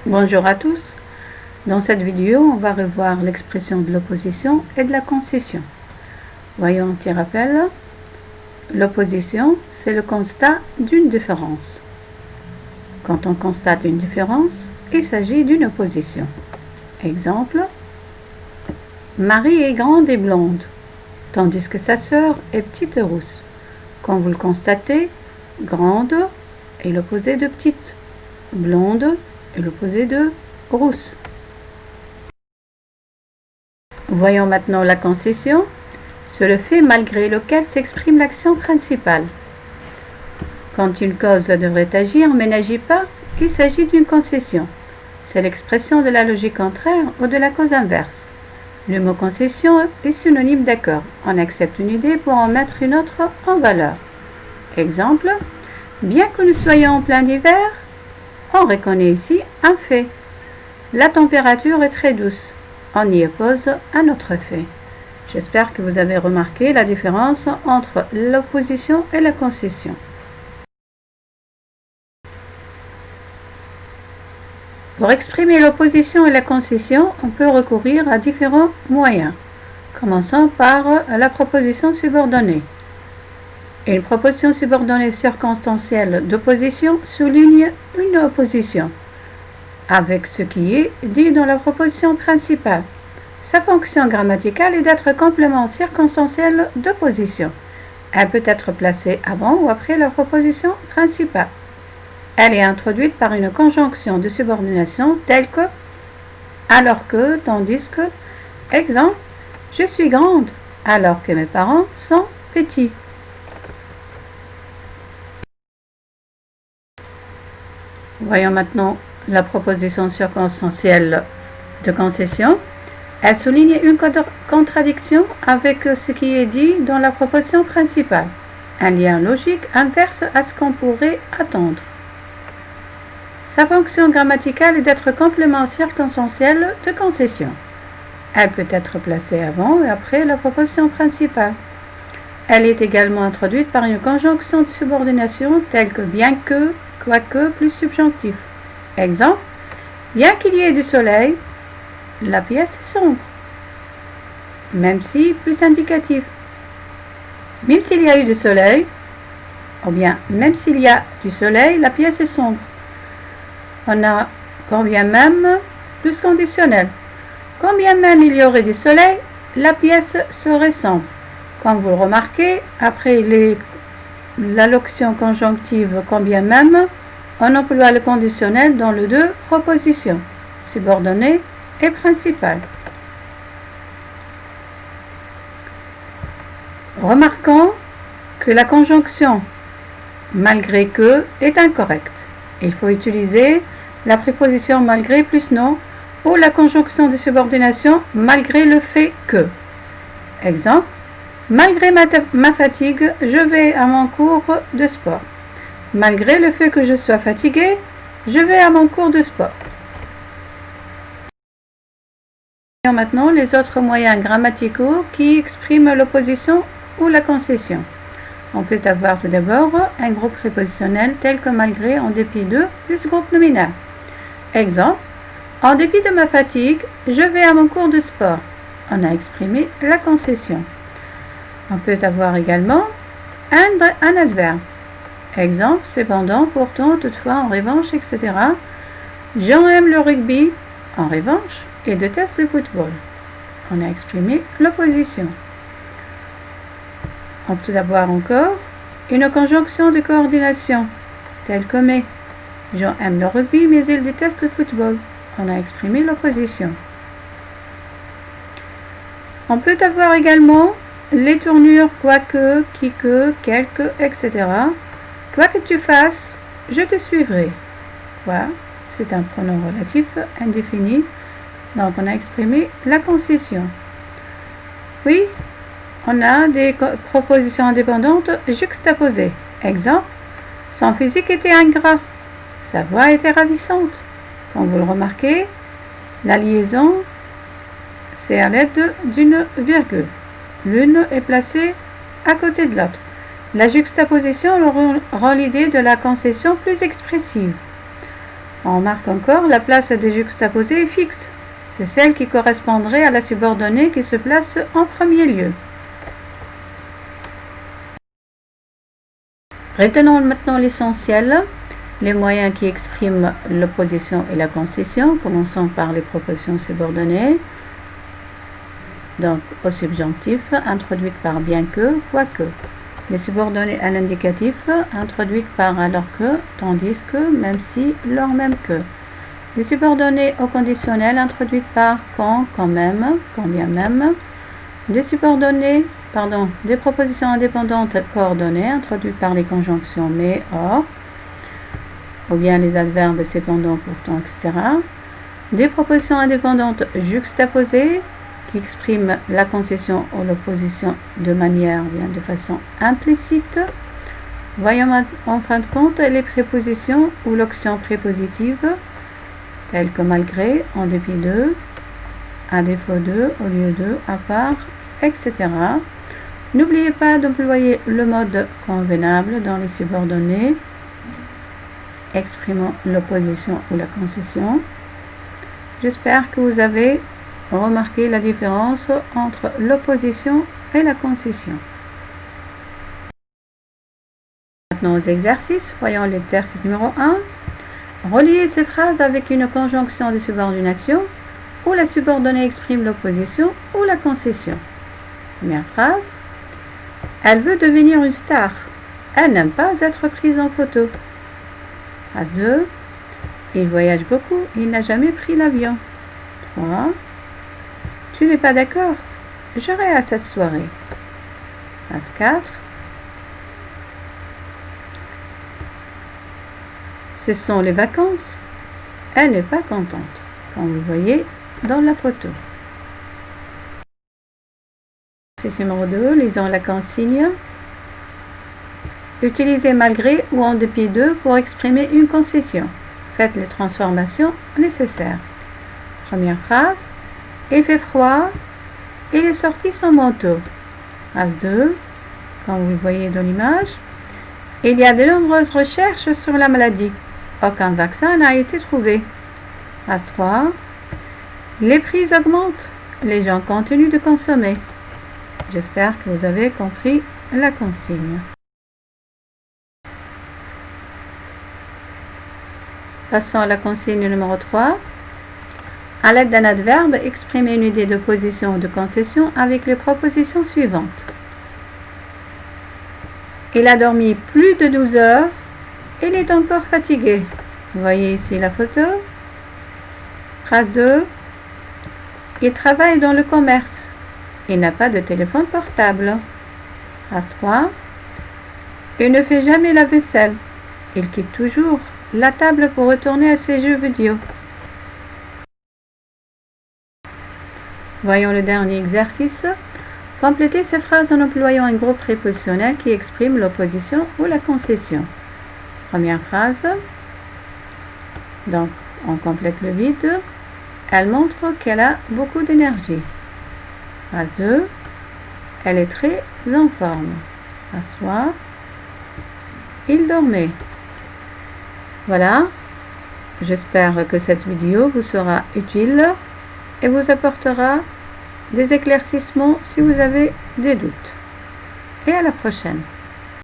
Bonjour à tous. Dans cette vidéo, on va revoir l'expression de l'opposition et de la concession. Voyons un petit rappel. L'opposition, c'est le constat d'une différence. Quand on constate une différence, il s'agit d'une opposition. Exemple, Marie est grande et blonde, tandis que sa sœur est petite et rousse. Quand vous le constatez, grande est l'opposé de petite, blonde est l'opposé de rousse. Voyons maintenant la concession. C'est le fait malgré lequel s'exprime l'action principale. Quand une cause devrait agir mais n'agit pas, il s'agit d'une concession. C'est l'expression de la logique contraire ou de la cause inverse. Le mot concession est synonyme d'accord. On accepte une idée pour en mettre une autre en valeur. Exemple, bien que nous soyons en plein hiver, on reconnaît ici un fait. La température est très douce. On y oppose un autre fait. J'espère que vous avez remarqué la différence entre l'opposition et la concession. Pour exprimer l'opposition et la concession, on peut recourir à différents moyens. Commençons par la proposition subordonnée. Une proposition subordonnée circonstancielle d'opposition souligne une opposition avec ce qui est dit dans la proposition principale. Sa fonction grammaticale est d'être complément circonstanciel d'opposition. Elle peut être placée avant ou après la proposition principale. Elle est introduite par une conjonction de subordination telle que, alors que, tandis que. Exemple, je suis grande alors que mes parents sont petits. Voyons maintenant la proposition circonstancielle de concession. Elle souligne une contradiction avec ce qui est dit dans la proposition principale, un lien logique inverse à ce qu'on pourrait attendre. Sa fonction grammaticale est d'être complément circonstanciel de concession. Elle peut être placée avant et après la proposition principale. Elle est également introduite par une conjonction de subordination telle que bien que, quoique plus subjonctif. Exemple, bien qu'il y ait du soleil, la pièce est sombre, même si plus indicatif. Même s'il y a eu du soleil, ou bien même s'il y a du soleil, la pièce est sombre. On a quand bien même plus conditionnel. Quand bien même il y aurait du soleil, la pièce serait sombre. Comme vous le remarquez, après l'allocution conjonctive quand bien même, on emploie le conditionnel dans les deux propositions, subordonnée et principale. Remarquons que la conjonction malgré que est incorrecte. Il faut utiliser la préposition malgré plus non ou la conjonction de subordination malgré le fait que. Exemple, malgré ma fatigue, je vais à mon cours de sport. Malgré le fait que je sois fatigué, je vais à mon cours de sport. Voyons maintenant les autres moyens grammaticaux qui expriment l'opposition ou la concession. On peut avoir tout d'abord un groupe prépositionnel tel que malgré, en dépit de, plus groupe nominal. Exemple, en dépit de ma fatigue, je vais à mon cours de sport. On a exprimé la concession. On peut avoir également un adverbe. Exemple, cependant, pourtant, toutefois, en revanche, etc. Jean aime le rugby, en revanche, et déteste le football. On a exprimé l'opposition. On peut avoir encore une conjonction de coordination, telle que mais. Jean aime le rugby, mais il déteste le football. On a exprimé l'opposition. On peut avoir également les tournures quoique, qui que, quelque, etc. Quoi que tu fasses, je te suivrai. Quoi, c'est un pronom relatif indéfini, donc on a exprimé la concession. Oui, on a des propositions indépendantes juxtaposées. Exemple, son physique était ingrat, sa voix était ravissante. Comme vous le remarquez, la liaison, c'est à l'aide d'une virgule. L'une est placée à côté de l'autre. La juxtaposition rend l'idée de la concession plus expressive. On remarque encore la place des juxtaposés est fixe. C'est celle qui correspondrait à la subordonnée qui se place en premier lieu. Retenons maintenant l'essentiel, les moyens qui expriment l'opposition et la concession. Commençons par les propositions subordonnées. Donc, au subjonctif, introduite par bien que, quoique. Les subordonnées à l'indicatif, introduites par alors que, tandis que, même si, lors même que. Les subordonnées au conditionnel, introduites par quand même, quand bien même. Des propositions indépendantes coordonnées, introduites par les conjonctions mais, or, ou bien les adverbes cependant, pourtant, etc. Des propositions indépendantes juxtaposées, qui expriment la concession ou l'opposition de manière, bien de façon implicite. Voyons en fin de compte les prépositions ou l'option prépositive, telles que malgré, en dépit de, à défaut de, au lieu de, à part, etc. N'oubliez pas d'employer le mode convenable dans les subordonnées exprimant l'opposition ou la concession. J'espère que vous avez remarqué la différence entre l'opposition et la concession. Maintenant aux exercices. Voyons l'exercice numéro 1. Reliez ces phrases avec une conjonction de subordination où la subordonnée exprime l'opposition ou la concession. Première phrase. Elle veut devenir une star. Elle n'aime pas être prise en photo. Phrase 2. Il voyage beaucoup. Il n'a jamais pris l'avion. 3. Tu n'es pas d'accord? J'irai à cette soirée. Phrase 4. Ce sont les vacances. Elle n'est pas contente, comme vous voyez dans la photo. Exercice numéro 2, lisons la consigne. Utilisez malgré ou en dépit de pour exprimer une concession. Faites les transformations nécessaires. Première phrase. Il fait froid. Il est sorti son manteau. Phrase 2. Comme vous le voyez dans l'image. Il y a de nombreuses recherches sur la maladie. Aucun vaccin n'a été trouvé. Phrase 3. Les prix augmentent. Les gens continuent de consommer. J'espère que vous avez compris la consigne. Passons à la consigne numéro 3. À l'aide d'un adverbe, exprimez une idée de position ou de concession avec les propositions suivantes. Il a dormi plus de 12 heures. Il est encore fatigué. Vous voyez ici la photo. Phrase 2. Il travaille dans le commerce. Il n'a pas de téléphone portable. Phrase 3. Il ne fait jamais la vaisselle. Il quitte toujours la table pour retourner à ses jeux vidéo. Voyons le dernier exercice. Complétez ces phrases en employant un groupe prépositionnel qui exprime l'opposition ou la concession. Première phrase. Donc, on complète le vide. Elle montre qu'elle a beaucoup d'énergie. Phrase 2. Elle est très en forme. Phrase 3. Il dormait. Voilà. J'espère que cette vidéo vous sera utile et vous apportera des éclaircissements si vous avez des doutes. Et à la prochaine.